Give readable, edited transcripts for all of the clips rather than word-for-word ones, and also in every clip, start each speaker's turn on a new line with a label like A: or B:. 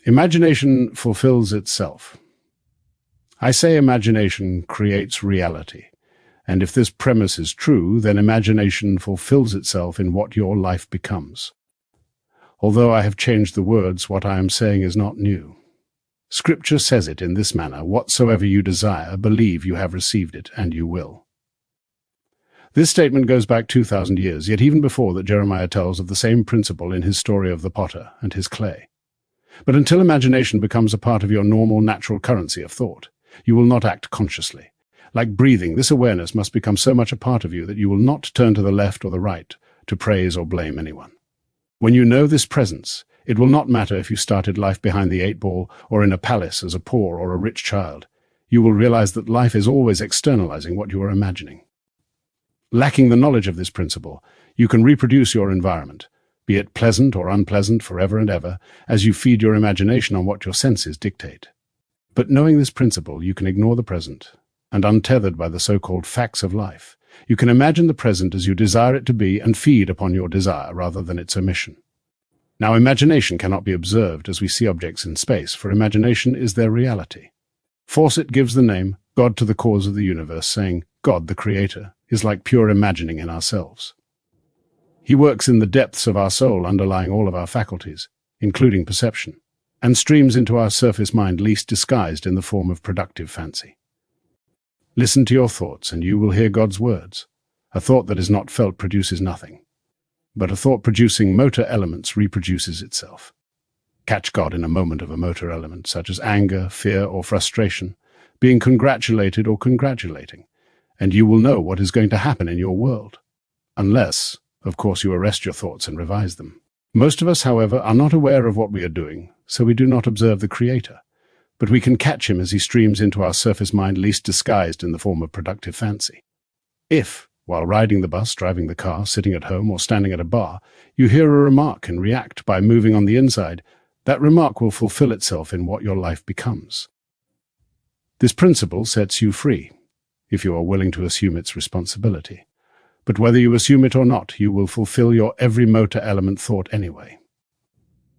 A: Imagination fulfills itself. I say imagination creates reality, and if this premise is true, then imagination fulfills itself in what your life becomes. Although I have changed the words, what I am saying is not new. Scripture says it in this manner: whatsoever you desire, believe you have received it, and you will. This statement goes back 2,000 years, yet even before that Jeremiah tells of the same principle in his story of the potter and his clay. But until imagination becomes a part of your normal, natural currency of thought, you will not act consciously. Like breathing, this awareness must become so much a part of you that you will not turn to the left or the right to praise or blame anyone. When you know this presence, it will not matter if you started life behind the 8-ball or in a palace as a poor or a rich child. You will realize that life is always externalizing what you are imagining. Lacking the knowledge of this principle, you can reproduce your environment, be it pleasant or unpleasant forever and ever, as you feed your imagination on what your senses dictate. But knowing this principle, you can ignore the present, and untethered by the so-called facts of life, you can imagine the present as you desire it to be and feed upon your desire rather than its omission. Now, imagination cannot be observed as we see objects in space, for imagination is their reality. Fawcett gives the name God to the cause of the universe, saying, God, the Creator, is like pure imagining in ourselves. He works in the depths of our soul, underlying all of our faculties, including perception, and streams into our surface mind least disguised in the form of productive fancy. Listen to your thoughts, and you will hear God's words. A thought that is not felt produces nothing, but a thought producing motor elements reproduces itself. Catch God in a moment of a motor element, such as anger, fear, or frustration, being congratulated or congratulating, and you will know what is going to happen in your world. Unless, of course, you arrest your thoughts and revise them. Most of us, however, are not aware of what we are doing, so we do not observe the Creator. But we can catch him as he streams into our surface mind least disguised in the form of productive fancy. If, while riding the bus, driving the car, sitting at home, or standing at a bar, you hear a remark and react by moving on the inside, that remark will fulfill itself in what your life becomes. This principle sets you free, if you are willing to assume its responsibility. But whether you assume it or not, you will fulfill your every motor element thought anyway.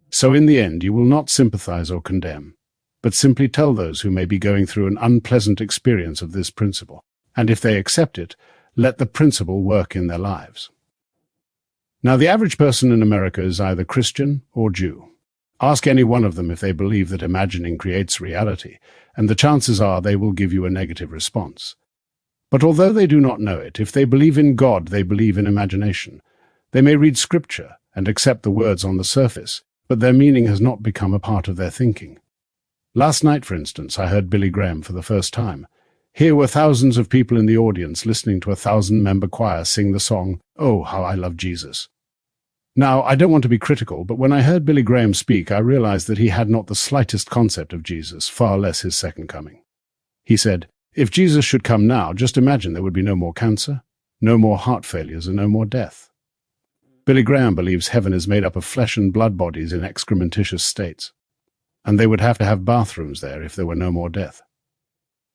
A: So in the end, you will not sympathize or condemn, but simply tell those who may be going through an unpleasant experience of this principle, and if they accept it, let the principle work in their lives. Now, the average person in America is either Christian or Jew. Ask any one of them if they believe that imagining creates reality, and the chances are they will give you a negative response. But although they do not know it, if they believe in God, they believe in imagination. They may read Scripture and accept the words on the surface, but their meaning has not become a part of their thinking. Last night, for instance, I heard Billy Graham for the first time. Here were thousands of people in the audience listening to a 1,000-member choir sing the song, "Oh, How I Love Jesus." Now, I don't want to be critical, but when I heard Billy Graham speak, I realized that he had not the slightest concept of Jesus, far less his second coming. He said, if Jesus should come now, just imagine there would be no more cancer, no more heart failures, and no more death. Billy Graham believes heaven is made up of flesh and blood bodies in excrementitious states, and they would have to have bathrooms there if there were no more death.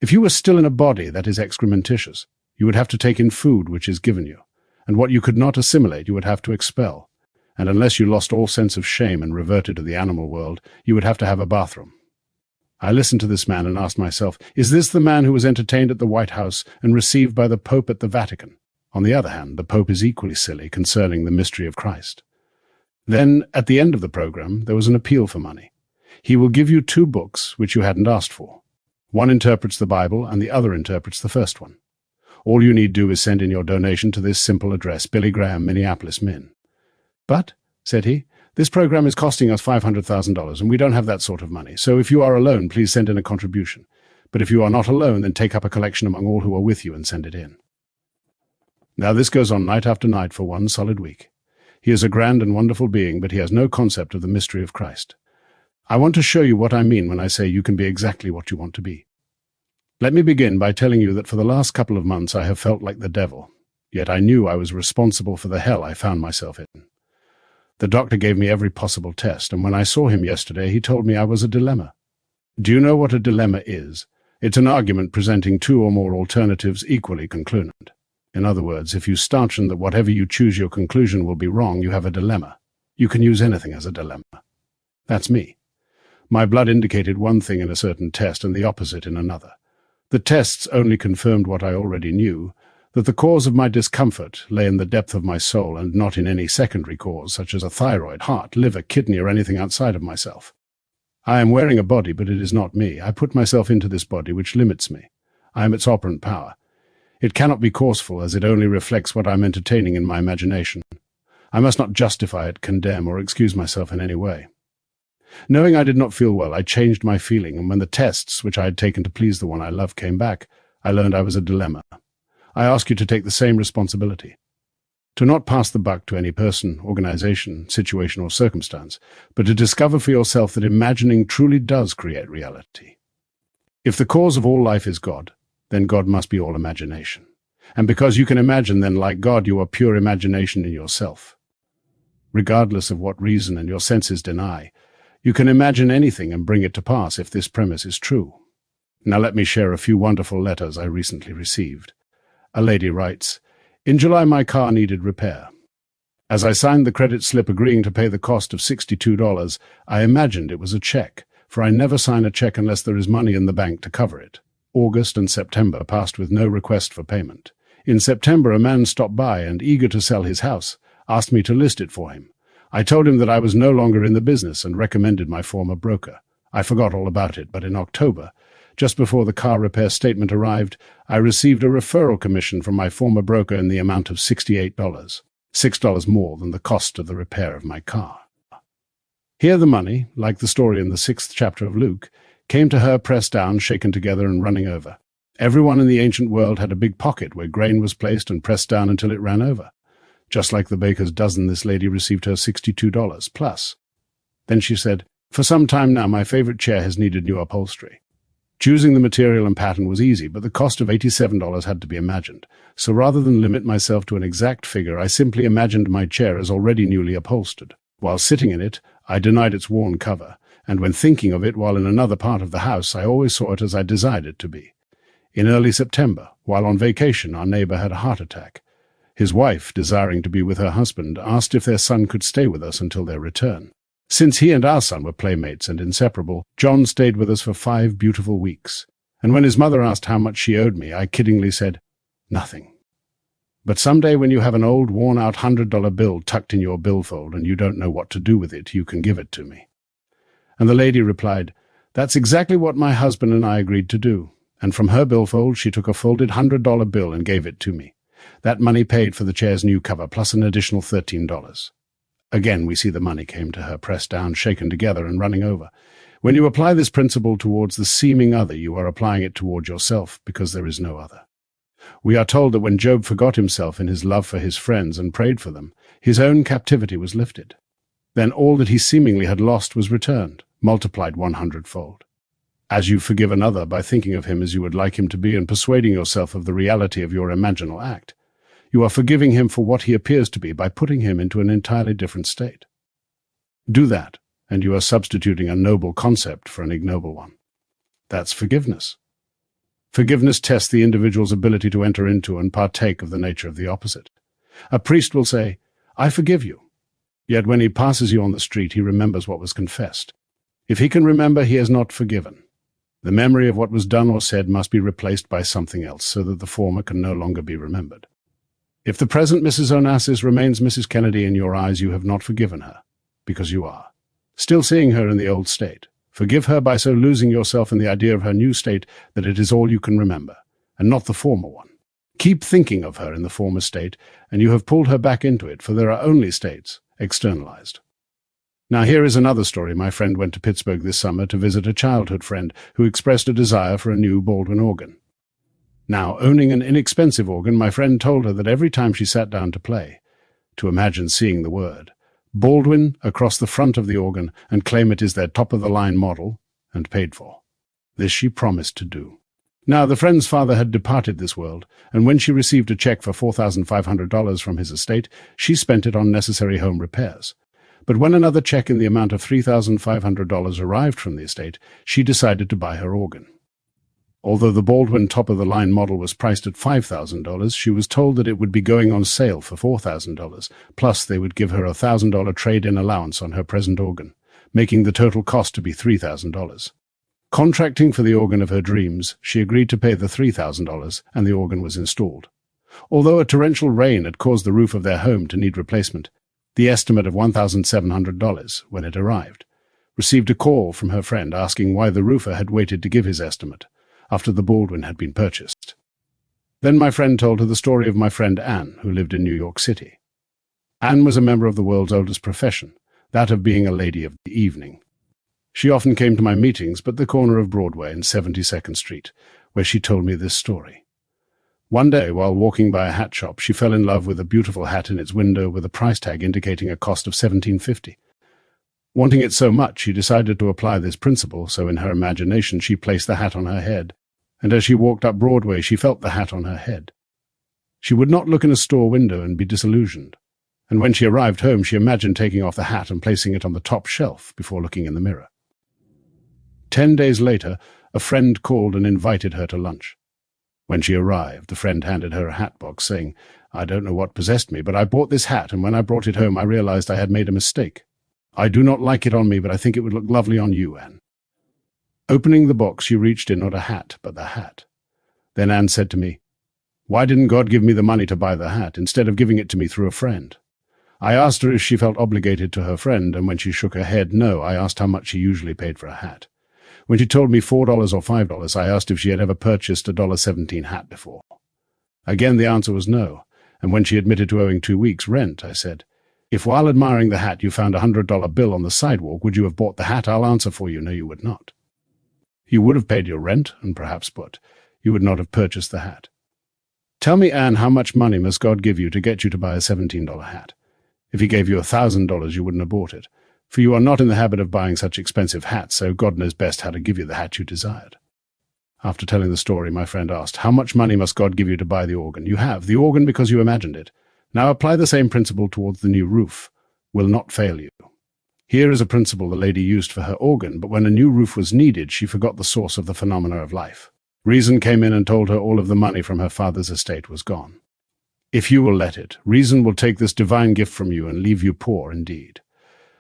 A: If you were still in a body that is excrementitious, you would have to take in food which is given you, and what you could not assimilate you would have to expel, and unless you lost all sense of shame and reverted to the animal world, you would have to have a bathroom. I listened to this man and asked myself, is this the man who was entertained at the White House and received by the Pope at the Vatican? On the other hand, the Pope is equally silly concerning the mystery of Christ. Then, at the end of the program, there was an appeal for money. He will give you 2 books which you hadn't asked for. One interprets the Bible and the other interprets the first one. All you need do is send in your donation to this simple address, Billy Graham, Minneapolis, Min. But, said he, this program is costing us $500,000, and we don't have that sort of money. So if you are alone, please send in a contribution. But if you are not alone, then take up a collection among all who are with you and send it in. Now this goes on night after night for 1 solid week. He is a grand and wonderful being, but he has no concept of the mystery of Christ. I want to show you what I mean when I say you can be exactly what you want to be. Let me begin by telling you that for the last couple of months I have felt like the devil, yet I knew I was responsible for the hell I found myself in. The doctor gave me every possible test, and when I saw him yesterday, he told me I was a dilemma. Do you know what a dilemma is? It's an argument presenting 2 or more alternatives equally concluent. In other words, if you stanchion that whatever you choose your conclusion will be wrong, you have a dilemma. You can use anything as a dilemma. That's me. My blood indicated one thing in a certain test and the opposite in another. The tests only confirmed what I already knew, that the cause of my discomfort lay in the depth of my soul and not in any secondary cause, such as a thyroid, heart, liver, kidney, or anything outside of myself. I am wearing a body, but it is not me. I put myself into this body, which limits me. I am its operant power. It cannot be causeful, as it only reflects what I am entertaining in my imagination. I must not justify it, condemn, or excuse myself in any way. Knowing I did not feel well, I changed my feeling, and when the tests, which I had taken to please the one I loved, came back, I learned I was a dilemma. I ask you to take the same responsibility. To not pass the buck to any person, organization, situation, or circumstance, but to discover for yourself that imagining truly does create reality. If the cause of all life is God, then God must be all imagination. And because you can imagine, then like God, you are pure imagination in yourself. Regardless of what reason and your senses deny, you can imagine anything and bring it to pass if this premise is true. Now let me share a few wonderful letters I recently received. A lady writes, "In July my car needed repair. As I signed the credit slip agreeing to pay the cost of $62, I imagined it was a check, for I never sign a check unless there is money in the bank to cover it. August and September passed with no request for payment. In September a man stopped by and, eager to sell his house, asked me to list it for him. I told him that I was no longer in the business and recommended my former broker. I forgot all about it, but in October, just before the car repair statement arrived, I received a referral commission from my former broker in the amount of $68, $6 more than the cost of the repair of my car. Here the money, like the story in the 6th chapter of Luke, came to her pressed down, shaken together, and running over. Everyone in the ancient world had a big pocket where grain was placed and pressed down until it ran over. Just like the baker's dozen, this lady received her $62 plus. Then she said, "For some time now, my favorite chair has needed new upholstery. Choosing the material and pattern was easy, but the cost of $87 had to be imagined. So rather than limit myself to an exact figure, I simply imagined my chair as already newly upholstered. While sitting in it, I denied its worn cover, and when thinking of it while in another part of the house, I always saw it as I desired it to be. In early September, while on vacation, our neighbor had a heart attack. His wife, desiring to be with her husband, asked if their son could stay with us until their return. Since he and our son were playmates and inseparable, John stayed with us for 5 beautiful weeks. And when his mother asked how much she owed me, I kiddingly said, "Nothing. But someday when you have an old, worn-out $100 bill tucked in your billfold and you don't know what to do with it, you can give it to me." And the lady replied, "That's exactly what my husband and I agreed to do." And from her billfold she took a folded $100 bill and gave it to me. That money paid for the chair's new cover, plus an additional $13. Again, we see the money came to her, pressed down, shaken together, and running over. When you apply this principle towards the seeming other, you are applying it toward yourself, because there is no other. We are told that when Job forgot himself in his love for his friends and prayed for them, his own captivity was lifted. Then all that he seemingly had lost was returned, multiplied 100-fold. As you forgive another by thinking of him as you would like him to be and persuading yourself of the reality of your imaginal act, you are forgiving him for what he appears to be by putting him into an entirely different state. Do that, and you are substituting a noble concept for an ignoble one. That's forgiveness. Forgiveness tests the individual's ability to enter into and partake of the nature of the opposite. A priest will say, "I forgive you." Yet when he passes you on the street, he remembers what was confessed. If he can remember, he has not forgiven. The memory of what was done or said must be replaced by something else so that the former can no longer be remembered. If the present Mrs. Onassis remains Mrs. Kennedy in your eyes, you have not forgiven her, because you are still seeing her in the old state. Forgive her by so losing yourself in the idea of her new state that it is all you can remember, and not the former one. Keep thinking of her in the former state, and you have pulled her back into it, for there are only states, externalized. Now here is another story. My friend went to Pittsburgh this summer to visit a childhood friend who expressed a desire for a new Baldwin organ. Now, owning an inexpensive organ, my friend told her that every time she sat down to play, to imagine seeing the word Baldwin across the front of the organ and claim it is their top-of-the-line model, and paid for. This she promised to do. Now, the friend's father had departed this world, and when she received a check for $4,500 from his estate, she spent it on necessary home repairs. But when another check in the amount of $3,500 arrived from the estate, she decided to buy her organ. Although the Baldwin top-of-the-line model was priced at $5,000, she was told that it would be going on sale for $4,000, plus they would give her a $1,000 trade-in allowance on her present organ. making the total cost to be $3,000. Contracting for the organ of her dreams, she agreed to pay the $3,000, and the organ was installed. Although a torrential rain had caused the roof of their home to need replacement, the estimate of $1,700, when it arrived, received a call from her friend asking why the roofer had waited to give his estimate after the Baldwin had been purchased. Then my friend told her the story of my friend Anne, who lived in New York City. Anne was a member of the world's oldest profession, that of being a lady of the evening. She often came to my meetings at the corner of Broadway and 72nd Street, where she told me this story. One day, while walking by a hat shop, she fell in love with a beautiful hat in its window with a price tag indicating a cost of $17.50. Wanting it so much, she decided to apply this principle, so in her imagination she placed the hat on her head, and as she walked up Broadway she felt the hat on her head. She would not look in a store window and be disillusioned, and when she arrived home she imagined taking off the hat and placing it on the top shelf before looking in the mirror. 10 days later, a friend called and invited her to lunch. When she arrived, the friend handed her a hat box, saying, "I don't know what possessed me, but I bought this hat, and when I brought it home I realized I had made a mistake. I do not like it on me, but I think it would look lovely on you, Anne." Opening the box, she reached in not a hat, but the hat. Then Anne said to me, "Why didn't God give me the money to buy the hat, instead of giving it to me through a friend?" I asked her if she felt obligated to her friend, and when she shook her head no, I asked how much she usually paid for a hat. When she told me $4 or $5, I asked if she had ever purchased a $1.17 hat before. Again the answer was no, and when she admitted to owing 2 weeks' rent, I said, "If while admiring the hat you found a $100 bill on the sidewalk, would you have bought the hat? I'll answer for you, no you would not. You would have paid your rent, and perhaps, but you would not have purchased the hat. Tell me, Anne, how much money must God give you to get you to buy a $17 hat? If he gave you $1,000, you wouldn't have bought it, for you are not in the habit of buying such expensive hats, so God knows best how to give you the hat you desired." After telling the story, my friend asked, "How much money must God give you to buy the organ? You have the organ because you imagined it. Now apply the same principle towards the new roof. Will not fail you." Here is a principle the lady used for her organ, but when a new roof was needed, she forgot the source of the phenomena of life. Reason came in and told her all of the money from her father's estate was gone. If you will let it, reason will take this divine gift from you and leave you poor indeed.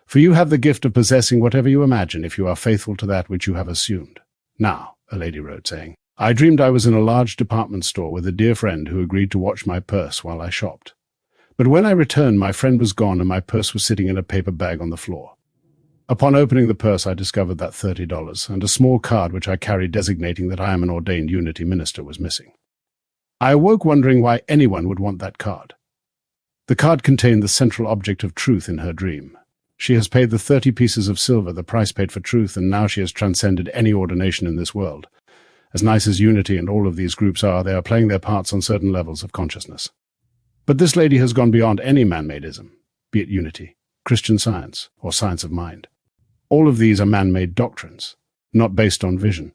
A: For you have the gift of possessing whatever you imagine if you are faithful to that which you have assumed. Now, a lady wrote, saying, "I dreamed I was in a large department store with a dear friend who agreed to watch my purse while I shopped. But when I returned, my friend was gone and my purse was sitting in a paper bag on the floor. Upon opening the purse, I discovered that $30 and a small card which I carried designating that I am an ordained Unity minister was missing. I awoke wondering why anyone would want that card. The card contained the central object of truth in her dream. She has paid the 30 pieces of silver, the price paid for truth, and now she has transcended any ordination in this world. As nice as Unity and all of these groups are, they are playing their parts on certain levels of consciousness. But this lady has gone beyond any man-made-ism, be it Unity, Christian Science, or Science of Mind. All of these are man-made doctrines, not based on vision.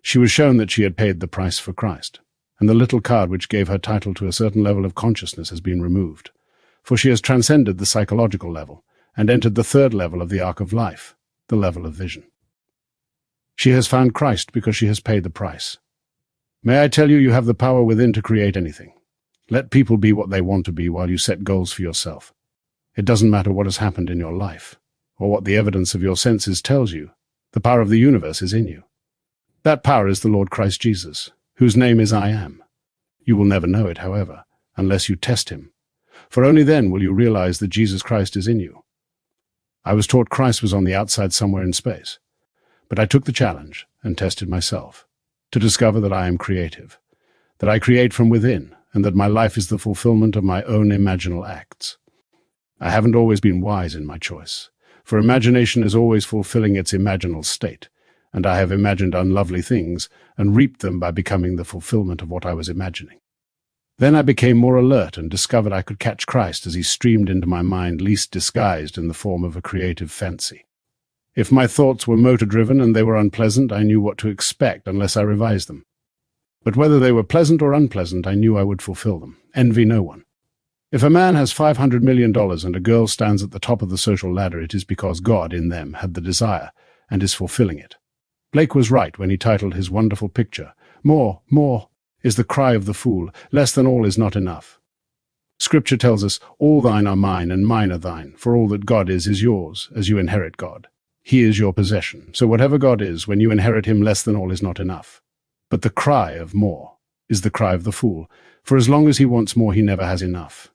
A: She was shown that she had paid the price for Christ, and the little card which gave her title to a certain level of consciousness has been removed, for she has transcended the psychological level and entered the third level of the arc of life, the level of vision. She has found Christ because she has paid the price. May I tell you, you have the power within to create anything. Let people be what they want to be while you set goals for yourself. It doesn't matter what has happened in your life, or what the evidence of your senses tells you. The power of the universe is in you. That power is the Lord Christ Jesus, whose name is I Am. You will never know it, however, unless you test him, for only then will you realize that Jesus Christ is in you. I was taught Christ was on the outside somewhere in space, but I took the challenge and tested myself to discover that I am creative, that I create from within, and that my life is the fulfillment of my own imaginal acts. I haven't always been wise in my choice, for imagination is always fulfilling its imaginal state, and I have imagined unlovely things and reaped them by becoming the fulfillment of what I was imagining. Then I became more alert and discovered I could catch Christ as he streamed into my mind, least disguised in the form of a creative fancy. If my thoughts were motor-driven and they were unpleasant, I knew what to expect unless I revised them. But whether they were pleasant or unpleasant, I knew I would fulfill them. Envy no one. If a man has $500 million and a girl stands at the top of the social ladder, it is because God in them had the desire and is fulfilling it. Blake was right when he titled his wonderful picture, "More, more is the cry of the fool, less than all is not enough." Scripture tells us, "All thine are mine, and mine are thine, for all that God is yours, as you inherit God." He is your possession, so whatever God is, when you inherit him, less than all is not enough. But the cry of more is the cry of the fool, for as long as he wants more, he never has enough.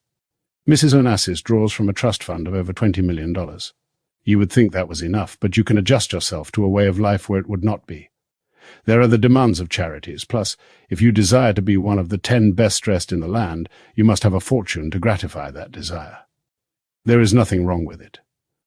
A: Mrs. Onassis draws from a trust fund of over $20 million. You would think that was enough, but you can adjust yourself to a way of life where it would not be. There are the demands of charities, plus, if you desire to be one of the 10 best dressed in the land, you must have a fortune to gratify that desire. There is nothing wrong with it.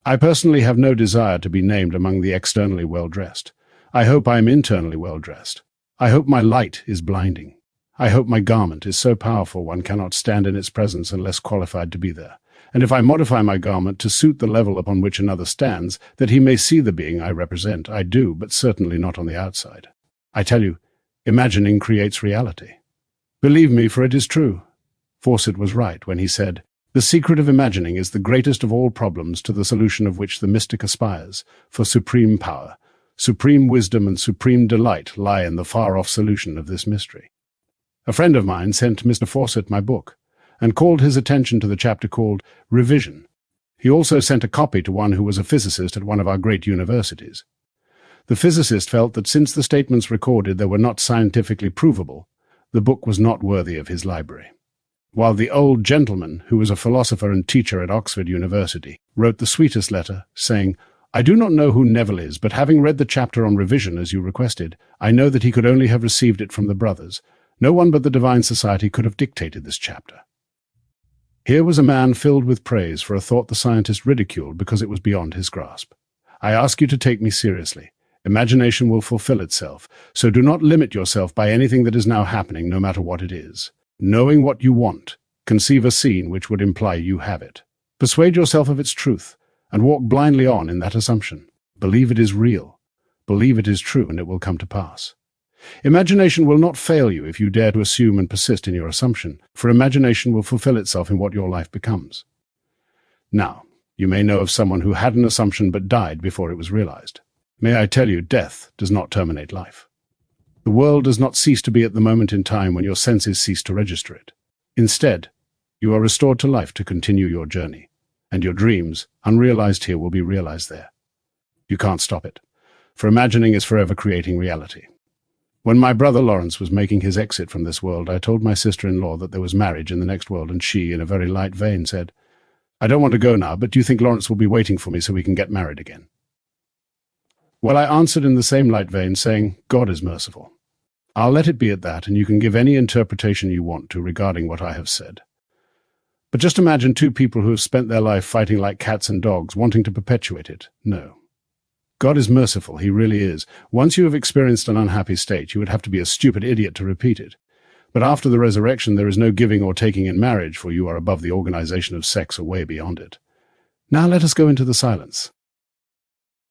A: I personally have no desire to be named among the externally well-dressed. I hope I am internally well-dressed. I hope my light is blinding. I hope my garment is so powerful one cannot stand in its presence unless qualified to be there. And if I modify my garment to suit the level upon which another stands, that he may see the being I represent, I do, but certainly not on the outside. I tell you, imagining creates reality. Believe me, for it is true. Fawcett was right when he said, "The secret of imagining is the greatest of all problems, to the solution of which the mystic aspires, for supreme power, supreme wisdom and supreme delight lie in the far-off solution of this mystery." A friend of mine sent Mr. Fawcett my book, and called his attention to the chapter called Revision. He also sent a copy to one who was a physicist at one of our great universities. The physicist felt that since the statements recorded there were not scientifically provable, the book was not worthy of his library. While the old gentleman, who was a philosopher and teacher at Oxford University, wrote the sweetest letter, saying, "I do not know who Neville is, but having read the chapter on revision as you requested, I know that he could only have received it from the brothers. No one but the Divine Society could have dictated this chapter." Here was a man filled with praise for a thought the scientist ridiculed because it was beyond his grasp. I ask you to take me seriously. Imagination will fulfill itself, so do not limit yourself by anything that is now happening, no matter what it is. Knowing what you want, conceive a scene which would imply you have it. Persuade yourself of its truth, and walk blindly on in that assumption. Believe it is real. Believe it is true, and it will come to pass. Imagination will not fail you if you dare to assume and persist in your assumption, for imagination will fulfill itself in what your life becomes. Now, you may know of someone who had an assumption but died before it was realized. May I tell you, death does not terminate life. The world does not cease to be at the moment in time when your senses cease to register it. Instead, you are restored to life to continue your journey, and your dreams, unrealized here, will be realized there. You can't stop it, for imagining is forever creating reality. When my brother Lawrence was making his exit from this world, I told my sister-in-law that there was marriage in the next world, and she, in a very light vein, said, "I don't want to go now, but do you think Lawrence will be waiting for me so we can get married again?" Well, I answered in the same light vein, saying, "God is merciful. I'll let it be at that, and you can give any interpretation you want to regarding what I have said. But just imagine two people who have spent their life fighting like cats and dogs, wanting to perpetuate it. No. God is merciful, he really is. Once you have experienced an unhappy state, you would have to be a stupid idiot to repeat it. But after the resurrection, there is no giving or taking in marriage, for you are above the organization of sex or way beyond it. Now let us go into the silence.